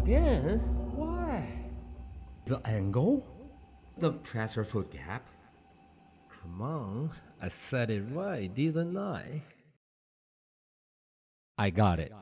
again? Why? The angle? The pressure foot gap? Come on, I said it right, didn't I? I got it.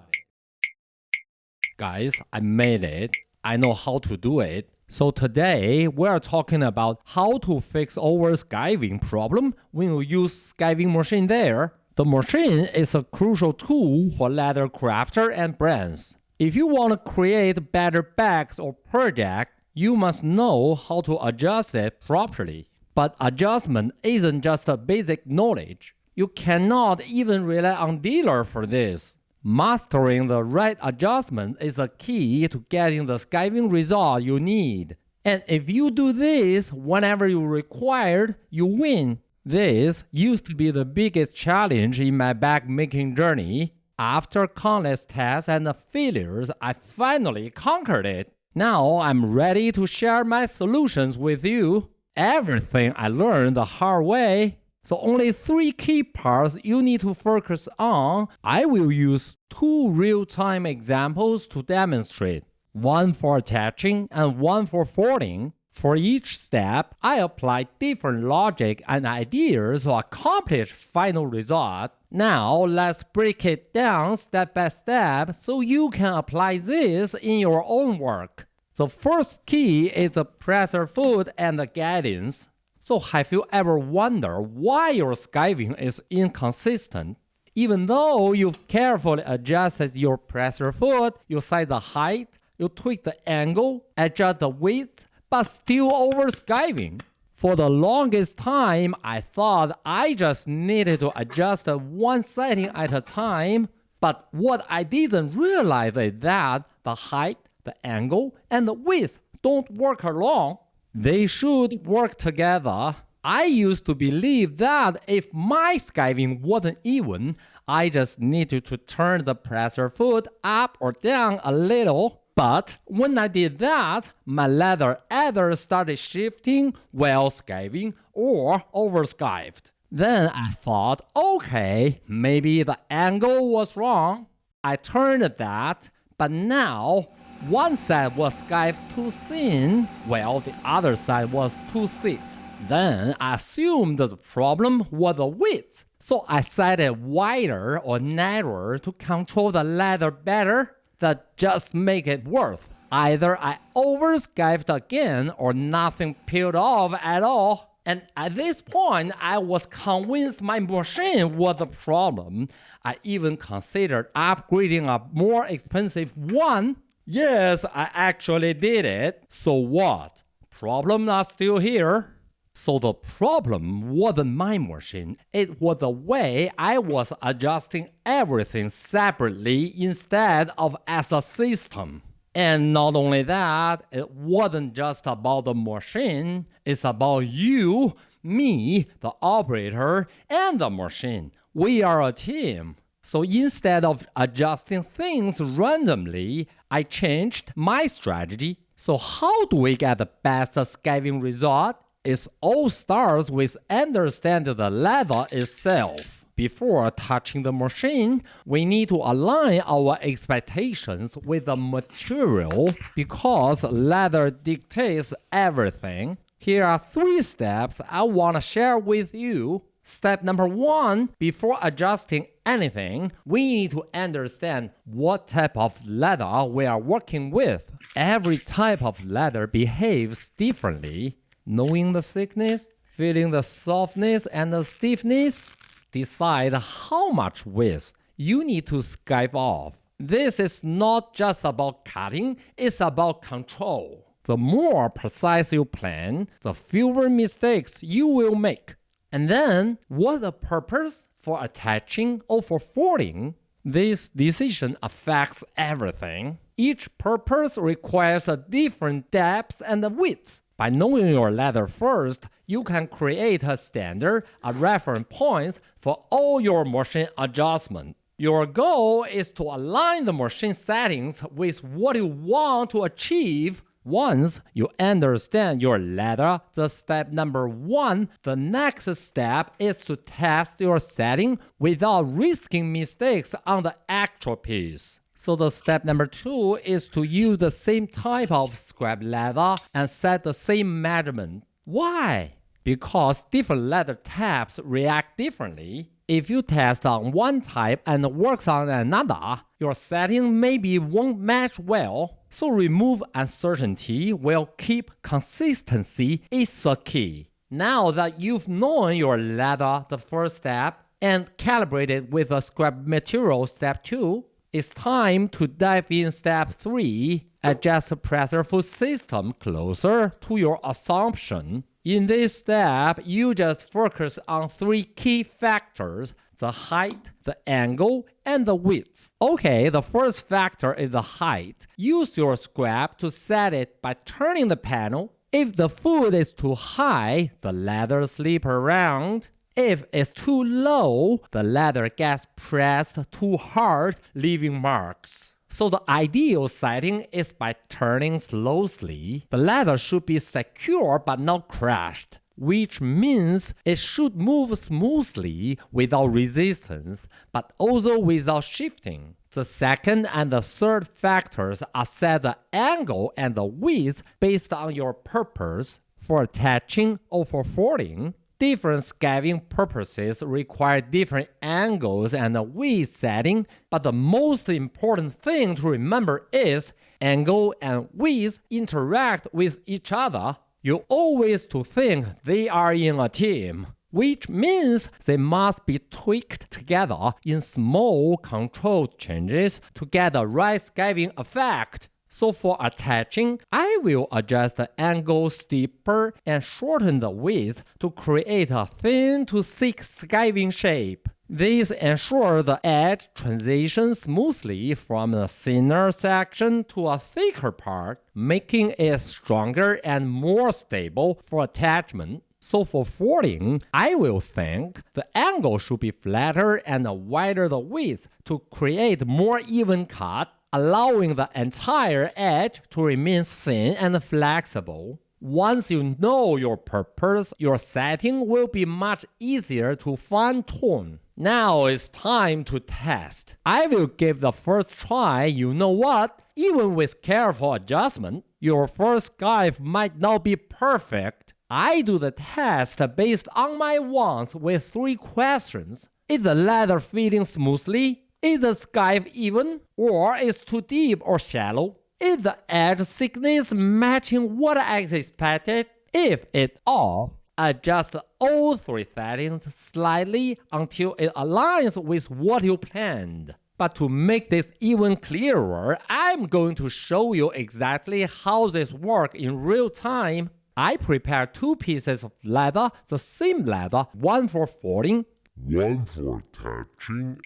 Guys, I made it. I know how to do it. So today, we're talking about how to fix over-skiving problem when you use skiving machine there. The machine is a crucial tool for leather crafter and brands. If you want to create better bags or project, you must know how to adjust it properly. But adjustment isn't just a basic knowledge. You cannot even rely on dealer for this. Mastering the right adjustment is a key to getting the skiving result you need. And if you do this whenever you required, you win. This used to be the biggest challenge in my bag making journey. After countless tests and failures, I finally conquered it. Now I'm ready to share my solutions with you. Everything I learned the hard way. So only 3 key parts you need to focus on. I will use 2 real-time examples to demonstrate. One for attaching and one for folding. For each step, I apply different logic and ideas to accomplish final result. Now let's break it down step by step so you can apply this in your own work. The first key is the pressure foot and the guidance. So have you ever wondered why your skiving is inconsistent? Even though you've carefully adjusted your pressure foot, you set the height, you tweak the angle, adjust the width, but still over-skiving. For the longest time, I thought I just needed to adjust one setting at a time, but what I didn't realize is that the height, the angle, and the width don't work alone. They should work together. I used to believe that if my skiving wasn't even, I just needed to turn the pressure foot up or down a little. But when I did that, my leather either started shifting while skiving or over-skived. Then I thought, okay, maybe the angle was wrong. I turned that, but now one side was skived too thin, while the other side was too thick. Then I assumed the problem was the width, so I set it wider or narrower to control the leather better. That just make it worth. Either I over-skived again or nothing peeled off at all. And at this point, I was convinced my machine was the problem. I even considered upgrading a more expensive one. Yes, I actually did it. So what? Problem not still here. So the problem wasn't my machine. It was the way I was adjusting everything separately instead of as a system. And not only that, it wasn't just about the machine. It's about you, me, the operator, and the machine. We are a team. So instead of adjusting things randomly, I changed my strategy. So how do we get the best skiving result? It all starts with understanding the leather itself. Before touching the machine, we need to align our expectations with the material because leather dictates everything. Here are 3 steps I want to share with you. Step number 1, before adjusting anything, we need to understand what type of leather we are working with. Every type of leather behaves differently. Knowing the thickness, feeling the softness and the stiffness, decide how much width you need to skive off. This is not just about cutting, it's about control. The more precise you plan, the fewer mistakes you will make. And then, what's the purpose for attaching or for folding? This decision affects everything. Each purpose requires a different depth and width. By knowing your leather first, you can create a standard, a reference point for all your machine adjustments. Your goal is to align the machine settings with what you want to achieve. Once you understand your leather, the step number 1, the next step is to test your setting without risking mistakes on the actual piece. So the step number 2 is to use the same type of scrap leather and set the same measurement. Why? Because different leather types react differently. If you test on one type and works on another, your setting maybe won't match well. So remove uncertainty while keep consistency is the key. Now that you've known your leather, the first step, and calibrated with a scrap material, step 2, it's time to dive in step 3, adjust the pressure foot system closer to your assumption. In this step, you just focus on 3 key factors: the height, the angle, and the width. Okay, the first factor is the height. Use your scrap to set it by turning the panel. If the foot is too high, the leather slips around. If it's too low, the leather gets pressed too hard, leaving marks. So the ideal setting is by turning slowly. The leather should be secure but not crushed, which means it should move smoothly without resistance, but also without shifting. The second and the third factors are set the angle and the width based on your purpose. For attaching or for folding, different skiving purposes require different angles and width setting, but the most important thing to remember is angle and width interact with each other. You always to think they are in a team, which means they must be tweaked together in small controlled changes to get the right skiving effect. So for attaching, I will adjust the angle steeper and shorten the width to create a thin to thick skiving shape. This ensures the edge transitions smoothly from the thinner section to a thicker part, making it stronger and more stable for attachment. So for folding, I will think the angle should be flatter and wider the width to create more even cut, allowing the entire edge to remain thin and flexible. Once you know your purpose, your setting will be much easier to fine-tune. Now it's time to test. I will give the first try. You know what? Even with careful adjustment, your first skive might not be perfect. I do the test based on my wants with 3 questions. Is the leather fitting smoothly? Is the skive even, or is too deep or shallow? Is the edge thickness matching what I expected? If it's off, adjust all 3 settings slightly until it aligns with what you planned. But to make this even clearer, I'm going to show you exactly how this works in real time. I prepared 2 pieces of leather, the same leather, one for folding, one for attaching.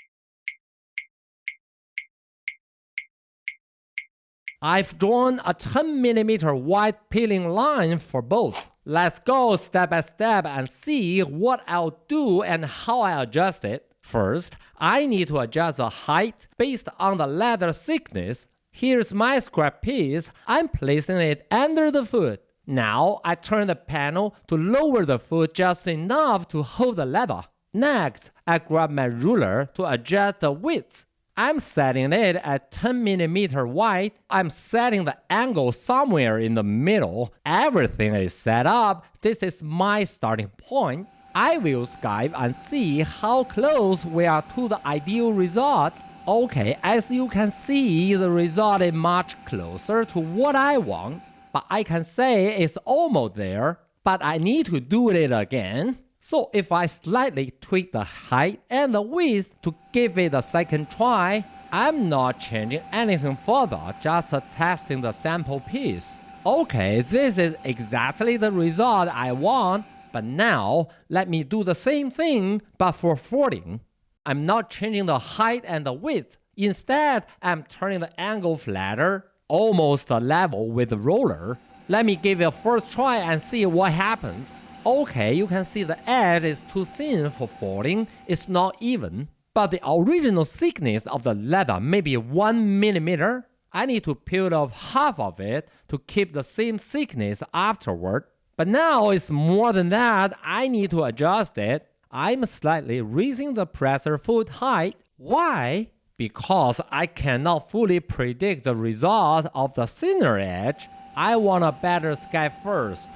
I've drawn a 10mm wide peeling line for both. Let's go step by step and see what I'll do and how I adjust it. First, I need to adjust the height based on the leather thickness. Here's my scrap piece. I'm placing it under the foot. Now, I turn the panel to lower the foot just enough to hold the leather. Next, I grab my ruler to adjust the width. I'm setting it at 10mm wide. I'm setting the angle somewhere in the middle. Everything is set up. This is my starting point. I will skive and see how close we are to the ideal result. Okay, as you can see, the result is much closer to what I want. But I can say it's almost there. But I need to do it again. So if I slightly tweak the height and the width to give it a second try, I'm not changing anything further, just testing the sample piece. Okay, this is exactly the result I want, but now let me do the same thing but for folding. I'm not changing the height and the width. Instead, I'm turning the angle flatter, almost level with the roller. Let me give it a first try and see what happens. Okay, you can see the edge is too thin for folding, it's not even. But the original thickness of the leather may be 1mm. I need to peel off half of it to keep the same thickness afterward. But now it's more than that, I need to adjust it. I'm slightly raising the presser foot height. Why? Because I cannot fully predict the result of the thinner edge, I want a better skive first.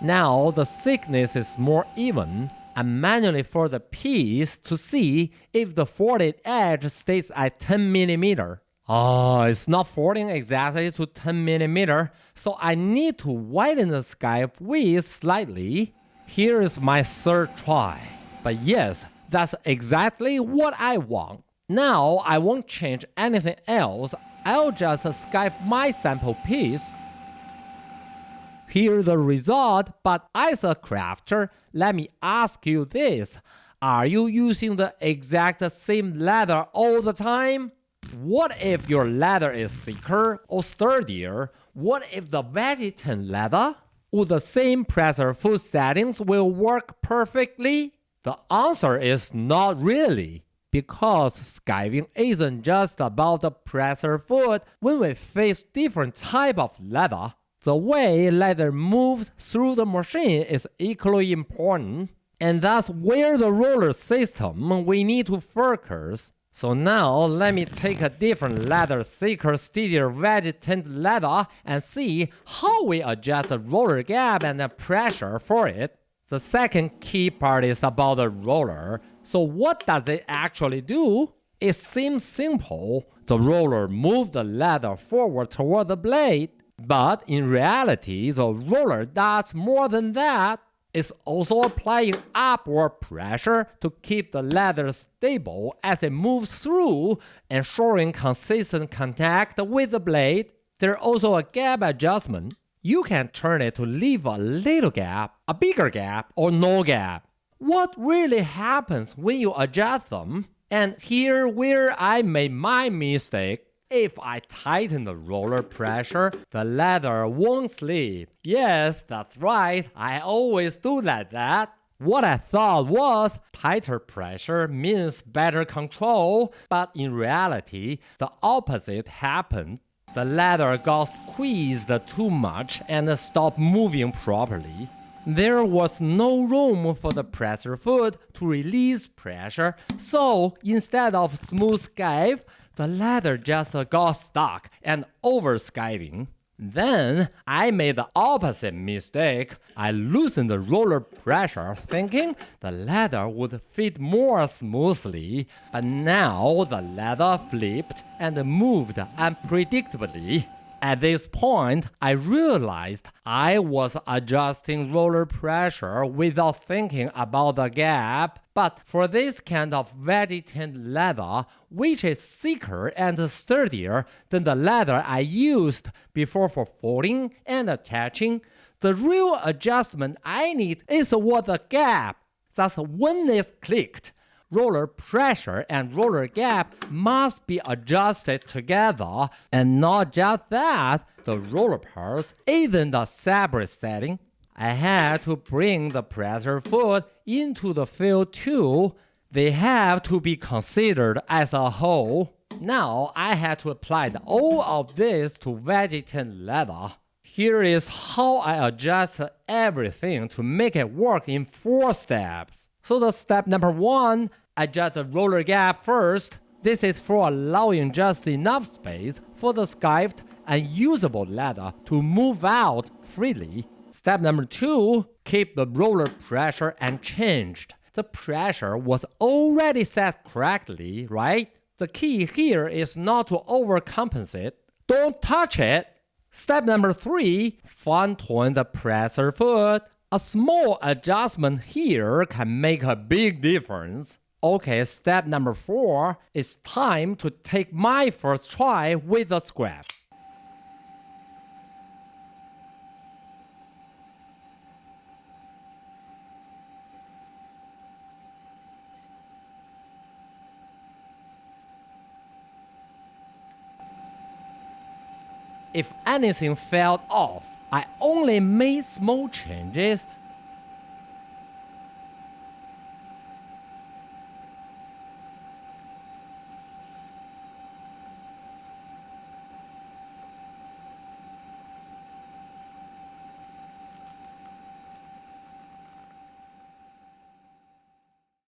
Now the thickness is more even. I manually fold the piece to see if the folded edge stays at 10 mm. Oh, it's not folding exactly to 10 mm, so I need to widen the skive width slightly. Here is my third try. But yes, that's exactly what I want. Now I won't change anything else. I'll just skive my sample piece. Here's the result, but as a crafter, let me ask you this. Are you using the exact same leather all the time? What if your leather is thicker or sturdier? What if the vegetation leather? Would the same pressure foot settings will work perfectly? The answer is not really. Because skiving isn't just about the pressure foot when we face different type of leather. The way leather moves through the machine is equally important, and that's where the roller system we need to focus. So now let me take a different leather, thicker, steadier vegetation leather and see how we adjust the roller gap and the pressure for it. The second key part is about the roller. So what does it actually do? It seems simple. The roller moves the leather forward toward the blade. But in reality, the roller does more than that. It's also applying upward pressure to keep the leather stable as it moves through, ensuring consistent contact with the blade. There's also a gap adjustment. You can turn it to leave a little gap, a bigger gap, or no gap. What really happens when you adjust them? And here where I made my mistake. If I tighten the roller pressure, the leather won't slip. Yes, that's right, I always do like that. What I thought was tighter pressure means better control, but in reality, the opposite happened. The leather got squeezed too much and stopped moving properly. There was no room for the pressure foot to release pressure, so instead of smooth skive, the leather just got stuck and over-skiving. Then I made the opposite mistake. I loosened the roller pressure thinking the leather would fit more smoothly, but now the leather flipped and moved unpredictably. At this point, I realized I was adjusting roller pressure without thinking about the gap. But for this kind of vegetation leather, which is thicker and sturdier than the leather I used before for folding and attaching, the real adjustment I need is what the gap. Thus, when it's clicked, roller pressure and roller gap must be adjusted together, and not just that, the roller parts isn't a separate setting. I had to bring the pressure foot into the field too. They have to be considered as a whole. Now I had to apply all of this to vegetation leather. Here is how I adjust everything to make it work in 4 steps. So the step number 1, adjust the roller gap first. This is for allowing just enough space for the skived and usable leather to move out freely. Step number 2, keep the roller pressure unchanged. The pressure was already set correctly, right? The key here is not to overcompensate. Don't touch it. Step number 3, fine-tune the pressure foot. A small adjustment here can make a big difference. Okay, step number 4, it's time to take my first try with the scrap. If anything fell off, I only made small changes.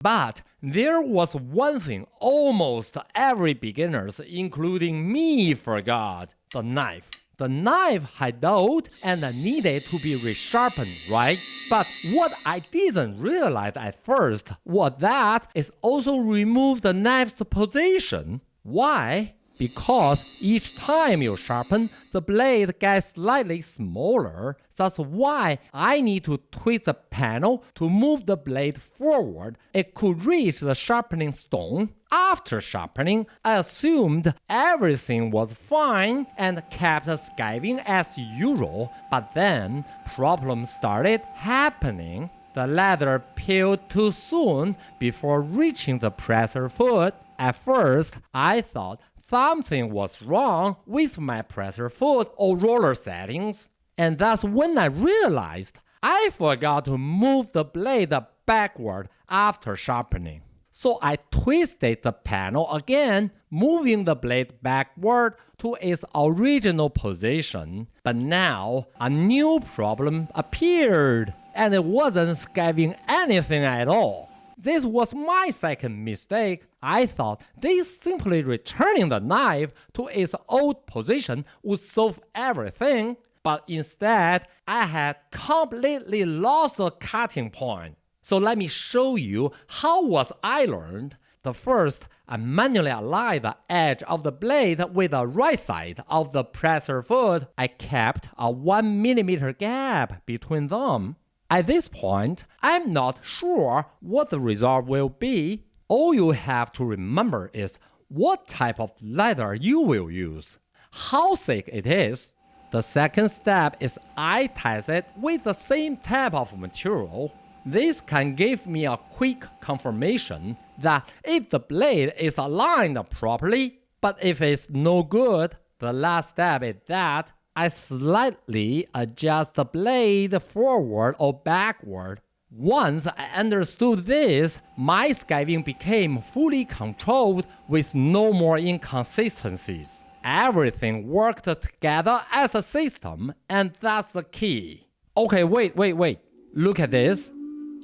But there was one thing almost every beginner, including me, forgot: the knife. The knife had dulled and needed to be resharpened, right? But what I didn't realize at first was that it also removed the knife's position. Why? Because each time you sharpen, the blade gets slightly smaller. That's why I need to twist the panel to move the blade forward. It could reach the sharpening stone. After sharpening, I assumed everything was fine and kept skiving as usual. But then, problems started happening. The leather peeled too soon before reaching the presser foot. At first, I thought something was wrong with my presser foot or roller settings. And that's when I realized I forgot to move the blade backward after sharpening. So I twisted the panel again, moving the blade backward to its original position. But now a new problem appeared, and it wasn't skiving anything at all. This was my second mistake. I thought this simply returning the knife to its old position would solve everything, but instead I had completely lost the cutting point. So let me show you how was I learned. The first, I manually aligned the edge of the blade with the right side of the presser foot. I kept a 1 millimeter gap between them. At this point, I'm not sure what the result will be. All you have to remember is what type of leather you will use, how thick it is. The second step is I test it with the same type of material. This can give me a quick confirmation that if the blade is aligned properly, but if it's no good, the last step is that I slightly adjust the blade forward or backward. Once I understood this, my skiving became fully controlled with no more inconsistencies. Everything worked together as a system, and that's the key. Okay, wait. Look at this.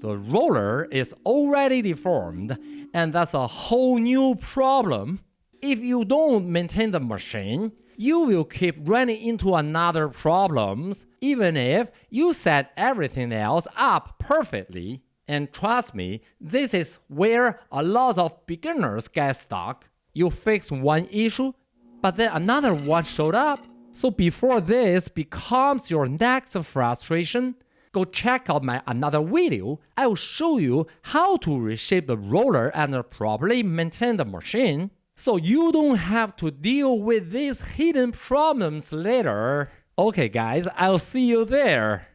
The roller is already deformed, and that's a whole new problem. If you don't maintain the machine, you will keep running into another problems, even if you set everything else up perfectly. And trust me, this is where a lot of beginners get stuck. You fix one issue, but then another one showed up. So before this becomes your next frustration, go check out my another video. I will show you how to reshape the roller and properly maintain the machine, so you don't have to deal with these hidden problems later. Okay guys, I'll see you there.